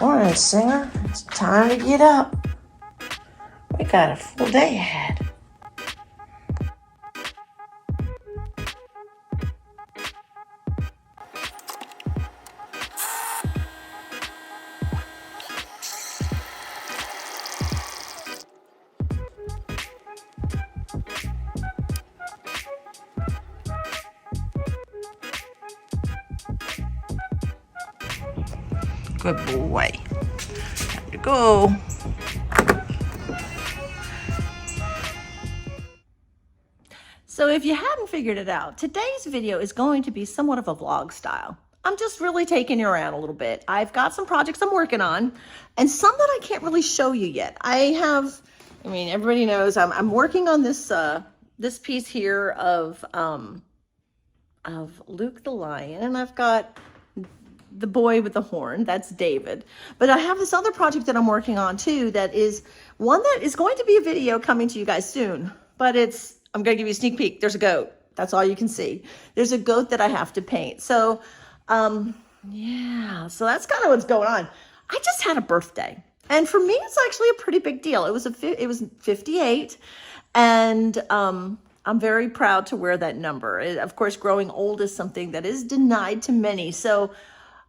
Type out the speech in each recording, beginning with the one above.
Morning, Singer. It's time to get up. We got a full day ahead. Good boy. Time to go. So if you hadn't figured it out, today's video is going to be somewhat of a vlog style. I'm just really taking you around a little bit. I've got some projects I'm working on and some that I can't really show you yet. Everybody knows I'm working on this this piece here of Luke the Lion, and I've got the boy with the horn, that's David. But I have this other project that I'm working on too, that is one that is going to be a video coming to you guys soon, but I'm gonna give you a sneak peek. There's a goat, that's all you can see. There's a goat that I have to paint. So, yeah, so that's kind of what's going on. I just had a birthday, and for me, it's actually a pretty big deal. It was 58, and I'm very proud to wear that number. Of course, growing old is something that is denied to many. So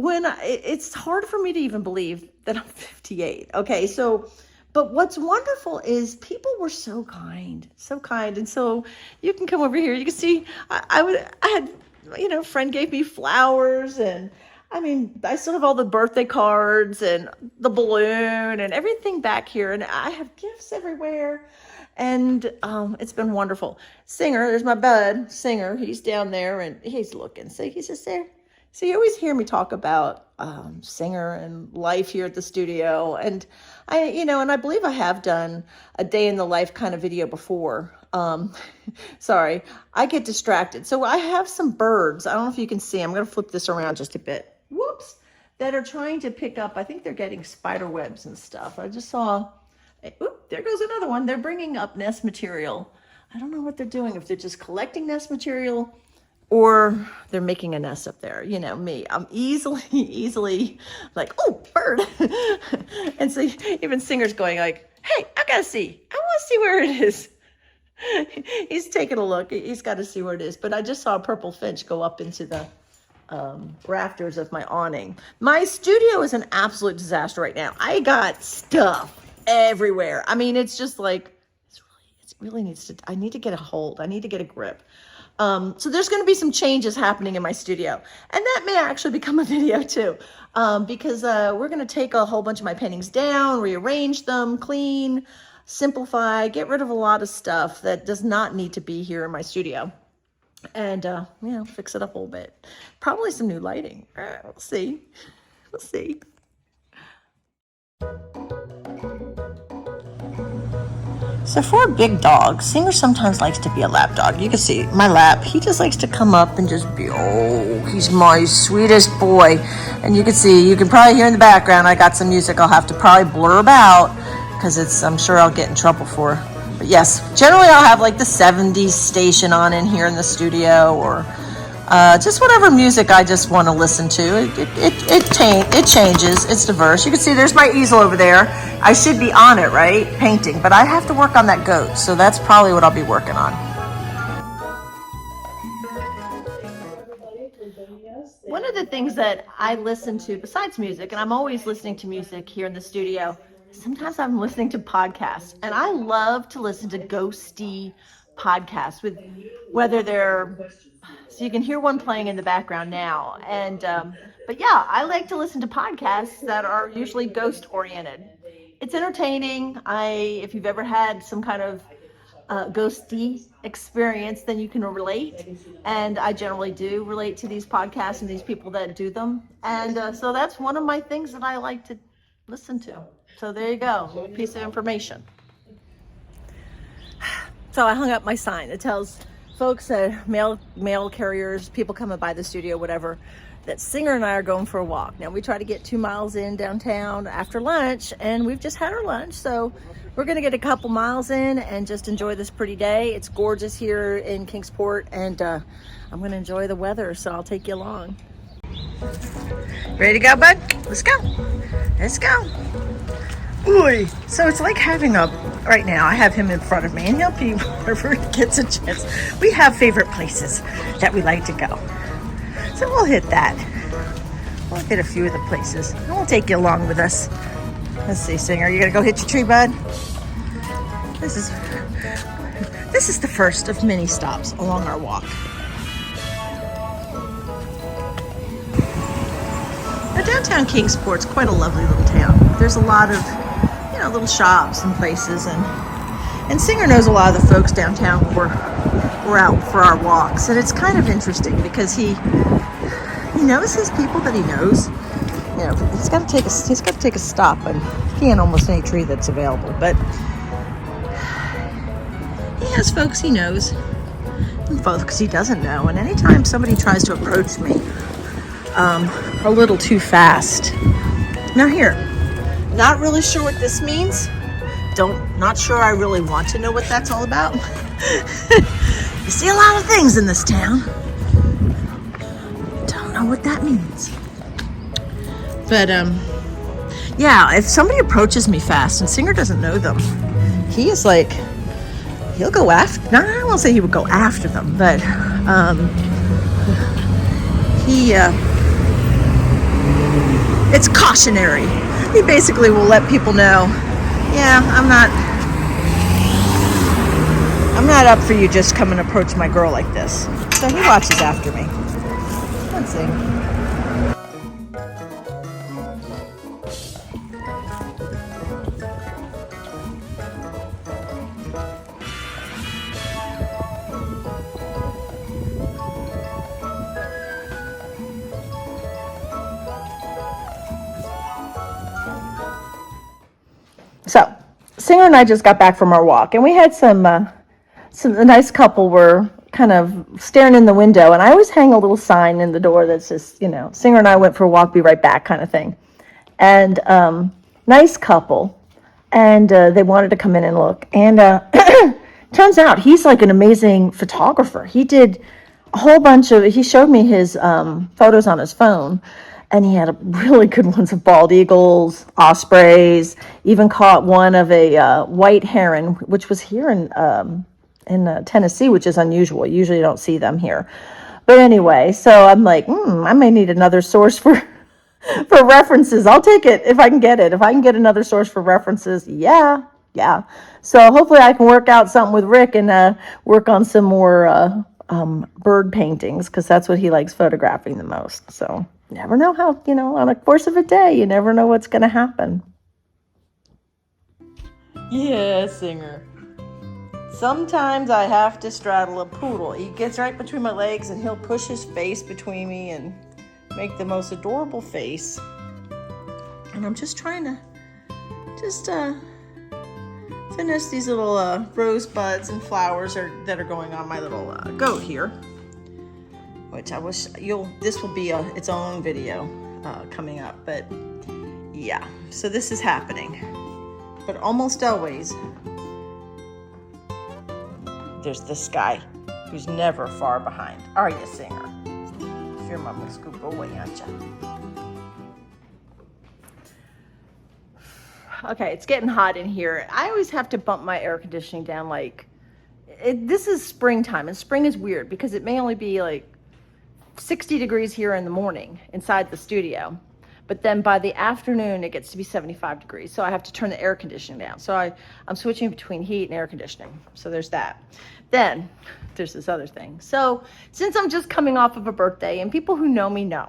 it's hard for me to even believe that I'm 58. Okay, so, but what's wonderful is people were so kind. And so you can come over here. You can see, I had, a friend gave me flowers, and I still have all the birthday cards and the balloon and everything back here. And I have gifts everywhere. And it's been wonderful. Singer, there's my bud, Singer. He's down there and he's looking. See, he's just there. So you always hear me talk about Singer and life here at the studio. And I believe I have done a day in the life kind of video before. Sorry, I get distracted. So I have some birds. I don't know if you can see. I'm going to flip this around just a bit. Whoops. That are trying to pick up, I think they're getting spider webs and stuff. I just saw, oop, there goes another one. They're bringing up nest material. I don't know what they're doing, if they're just collecting nest material or they're making a nest up there. You know me, I'm easily like, oh, bird. And so even Singer's going like, hey, I want to see where it is. He's taking a look. He's got to see where it is. But I just saw a purple finch go up into the rafters of my awning. My studio is an absolute disaster right now. I got stuff everywhere. It's just like, it really needs to, I need to get a hold. I need to get a grip. So there's going to be some changes happening in my studio, and that may actually become a video too, because we're going to take a whole bunch of my paintings down, rearrange them, clean, simplify, get rid of a lot of stuff that does not need to be here in my studio, and fix it up a little bit. Probably some new lighting. We'll see. So for a big dog, Singer sometimes likes to be a lap dog. You can see my lap. He just likes to come up and just be, he's my sweetest boy. And you can probably hear in the background, I got some music I'll have to probably blurb out because I'm sure I'll get in trouble for. But yes, generally I'll have like the 70s station on in here in the studio, or just whatever music I just want to listen to. It changes. It's diverse. You can see there's my easel over there. I should be on it, right? Painting, but I have to work on that goat. So that's probably what I'll be working on. One of the things that I listen to besides music, and I'm always listening to music here in the studio, sometimes I'm listening to podcasts, and I love to listen to ghosty podcasts, with whether they're, so you can hear one playing in the background now, and but yeah, I like to listen to podcasts that are usually ghost oriented. It's entertaining. If you've ever had some kind of ghosty experience, then you can relate, and I generally do relate to these podcasts and these people that do them, and so that's one of my things that I like to listen to. So there you go, a little piece of information. So I hung up my sign that tells folks that mail carriers, people coming by the studio, whatever, that Singer and I are going for a walk. Now we try to get 2 miles in downtown after lunch, and we've just had our lunch. So we're gonna get a couple miles in and just enjoy this pretty day. It's gorgeous here in Kingsport, and I'm gonna enjoy the weather, so I'll take you along. Ready to go, bud? Let's go. Let's go. Ooh. So it's like having right now I have him in front of me, and he'll be wherever he gets a chance. We have favorite places that we like to go. So we'll hit that. We'll hit a few of the places. And we'll take you along with us. Let's see, Singer, you gonna go hit your tree, bud? This is the first of many stops along our walk. Now, downtown Kingsport's quite a lovely little town. There's a lot of, little shops and places, and Singer knows a lot of the folks downtown when we're out for our walks, and it's kind of interesting because he knows his people that he knows. He's got to take a stop and pee on almost any tree that's available, but he has folks he knows and folks he doesn't know. And anytime somebody tries to approach me a little too fast, now here, not really sure what this means. Not sure I really want to know what that's all about. You see a lot of things in this town. Don't know what that means. But yeah, if somebody approaches me fast and Singer doesn't know them, he is like, he'll go after. No, I won't say he would go after them, but it's cautionary. He basically will let people know, yeah, I'm not up for you just come and approach my girl like this. So he watches after me. Let's see. So, Singer and I just got back from our walk, and we had a nice couple were kind of staring in the window, and I always hang a little sign in the door that says, Singer and I went for a walk, be right back, kind of thing. And nice couple, and they wanted to come in and look. And turns out he's like an amazing photographer. He did a whole bunch he showed me his photos on his phone. And he had really good ones of bald eagles, ospreys, even caught one of a white heron, which was here in Tennessee, which is unusual. Usually you don't see them here. But anyway, so I'm like, I may need another source for references. I'll take it if I can get it. If I can get another source for references, yeah. So hopefully I can work out something with Rick and work on some more bird paintings, because that's what he likes photographing the most. So you never know how, on the course of a day, you never know what's going to happen. Yeah, Singer. Sometimes I have to straddle a poodle. He gets right between my legs and he'll push his face between me and make the most adorable face. And I'm just trying to finish these little rosebuds and flowers that are going on my little goat here. Which I wish this will be its own video coming up, but yeah, so this is happening. But almost always, there's this guy who's never far behind. Are you, Singer? If your mama scoop away, aren't you? Okay, it's getting hot in here. I always have to bump my air conditioning down this is springtime, and spring is weird because it may only be 60 degrees here in the morning inside the studio, but then by the afternoon it gets to be 75 degrees, so I have to turn the air conditioning down. So I'm switching between heat and air conditioning. So there's that. Then there's this other thing. So since I'm just coming off of a birthday, and people who know me know,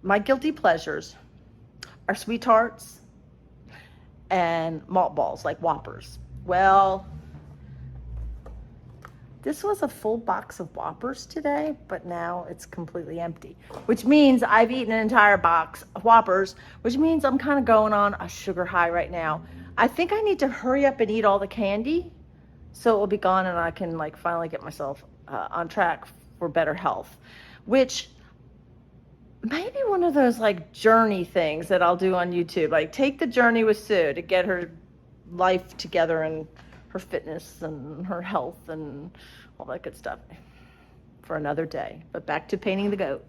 my guilty pleasures are sweet tarts and malt balls like Woppers. Well, this was a full box of Woppers today, but now it's completely empty, which means I've eaten an entire box of Woppers, which means I'm kind of going on a sugar high right now. I think I need to hurry up and eat all the candy so it will be gone and I can finally get myself on track for better health, which may be one of those journey things that I'll do on YouTube, take the journey with Sue to get her life together and her fitness and her health and all that good stuff for another day. But back to painting the goat.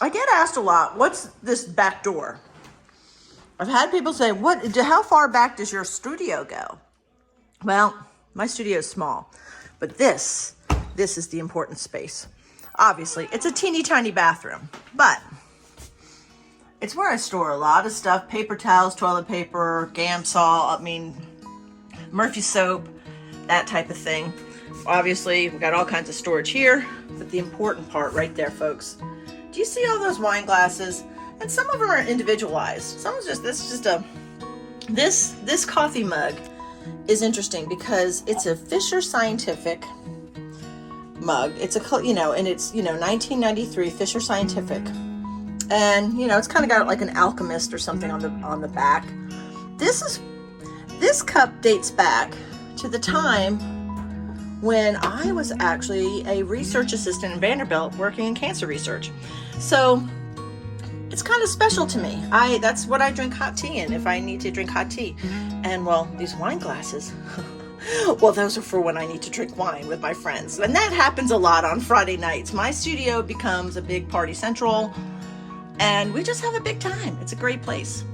I get asked a lot, what's this back door? I've had people say, how far back does your studio go? Well, my studio is small, but this is the important space. Obviously, it's a teeny tiny bathroom, but it's where I store a lot of stuff, paper towels, toilet paper, Gamsol, Murphy soap, that type of thing. Obviously, we've got all kinds of storage here, but the important part right there, folks. Do you see all those wine glasses? And some of them are individualized. This coffee mug is interesting because it's a Fisher Scientific mug. It's and it's 1993 Fisher Scientific, and it's kind of got like an alchemist or something on the back. This cup dates back to the time when I was actually a research assistant in Vanderbilt working in cancer research. So it's kind of special to me. That's what I drink hot tea in if I need to drink hot tea. And well, these wine glasses, well, those are for when I need to drink wine with my friends. And that happens a lot on Friday nights. My studio becomes a big party central and we just have a big time. It's a great place.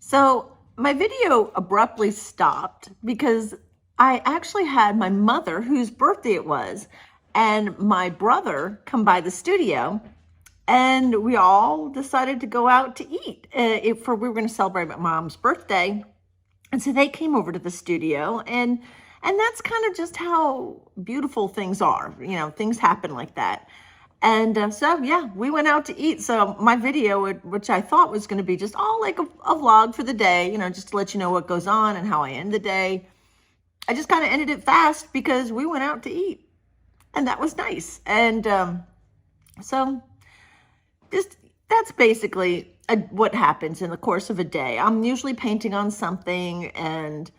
So my video abruptly stopped because I actually had my mother, whose birthday it was, and my brother come by the studio, and we all decided to go out to eat. We were going to celebrate my mom's birthday, and so they came over to the studio, and that's kind of just how beautiful things are. Things happen like that. And so, yeah, we went out to eat. So my video, which I thought was going to be just all like a vlog for the day, just to let you know what goes on and how I end the day, I just kind of ended it fast because we went out to eat. And that was nice. And so that's basically what happens in the course of a day. I'm usually painting on something and,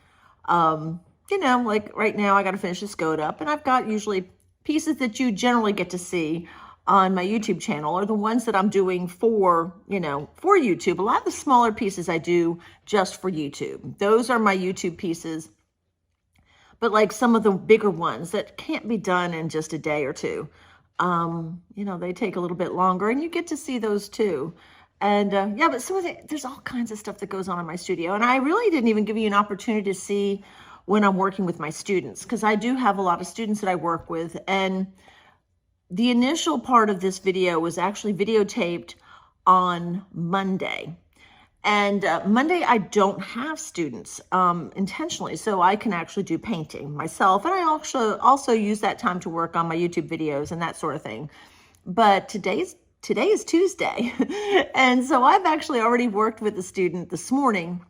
like right now I got to finish this goat up, and I've got usually pieces that you generally get to see on my YouTube channel are the ones that I'm doing for YouTube. A lot of the smaller pieces I do just for YouTube. Those are my YouTube pieces. But like some of the bigger ones that can't be done in just a day or two, they take a little bit longer, and you get to see those too. And but there's all kinds of stuff that goes on in my studio. And I really didn't even give you an opportunity to see when I'm working with my students, because I do have a lot of students that I work with. And the initial part of this video was actually videotaped on Monday. And Monday, I don't have students intentionally, so I can actually do painting myself. And I also use that time to work on my YouTube videos and that sort of thing. But today is Tuesday. And so I've actually already worked with a student this morning,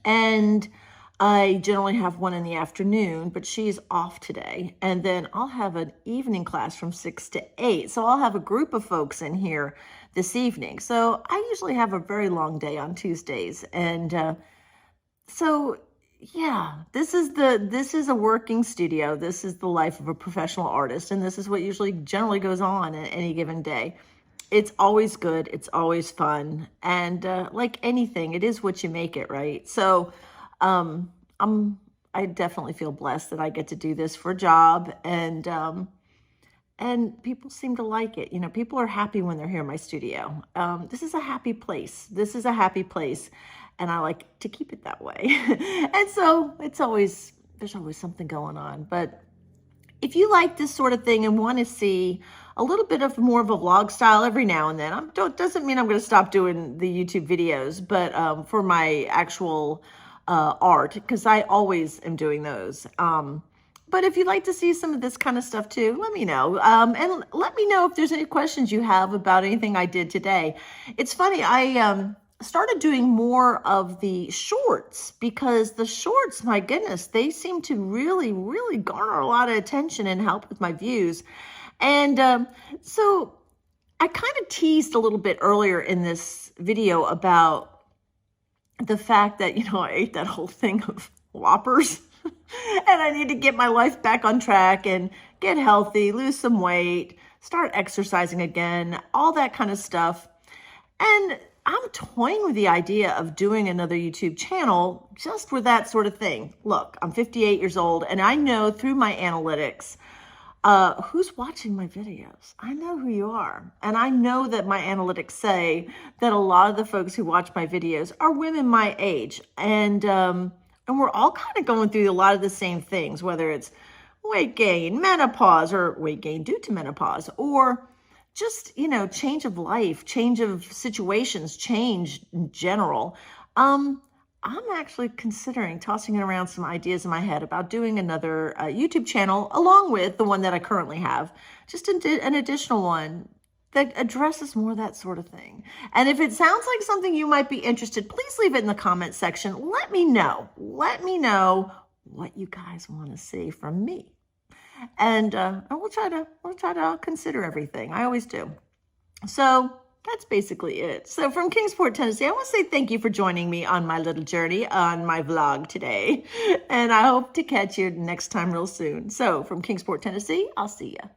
and I generally have one in the afternoon, but she's off today. And then I'll have an evening class from 6 to 8. So I'll have a group of folks in here this evening. So I usually have a very long day on Tuesdays. And so, yeah, this is a working studio. This is the life of a professional artist. And this is what generally goes on at any given day. It's always good. It's always fun. And like anything, it is what you make it, right? So I definitely feel blessed that I get to do this for a job, and people seem to like it. People are happy when they're here in my studio. This is a happy place. And I like to keep it that way. And so there's always something going on. But if you like this sort of thing and want to see a little bit of more of a vlog style every now and then, doesn't mean I'm going to stop doing the YouTube videos, but for my actual art, because I always am doing those. But if you'd like to see some of this kind of stuff too, let me know. And let me know if there's any questions you have about anything I did today. It's funny, I started doing more of the shorts, because the shorts, my goodness, they seem to really, really garner a lot of attention and help with my views. And so I kind of teased a little bit earlier in this video about the fact that, I ate that whole thing of Whoppers and I need to get my life back on track and get healthy, lose some weight, start exercising again, all that kind of stuff. And I'm toying with the idea of doing another YouTube channel just for that sort of thing. Look, I'm 58 years old and I know through my analytics who's watching my videos. I know who you are. And I know that my analytics say that a lot of the folks who watch my videos are women my age. And we're all kind of going through a lot of the same things, whether it's weight gain, menopause, or weight gain due to menopause, or just, change of life, change of situations, change in general. I'm actually considering tossing around some ideas in my head about doing another YouTube channel along with the one that I currently have, just an additional one that addresses more of that sort of thing. And if it sounds like something you might be interested, please leave it in the comment section. Let me know. Let me know what you guys want to see from me. And we'll try to consider everything. I always do. So that's basically it. So from Kingsport, Tennessee, I want to say thank you for joining me on my little journey on my vlog today. And I hope to catch you next time real soon. So from Kingsport, Tennessee, I'll see you.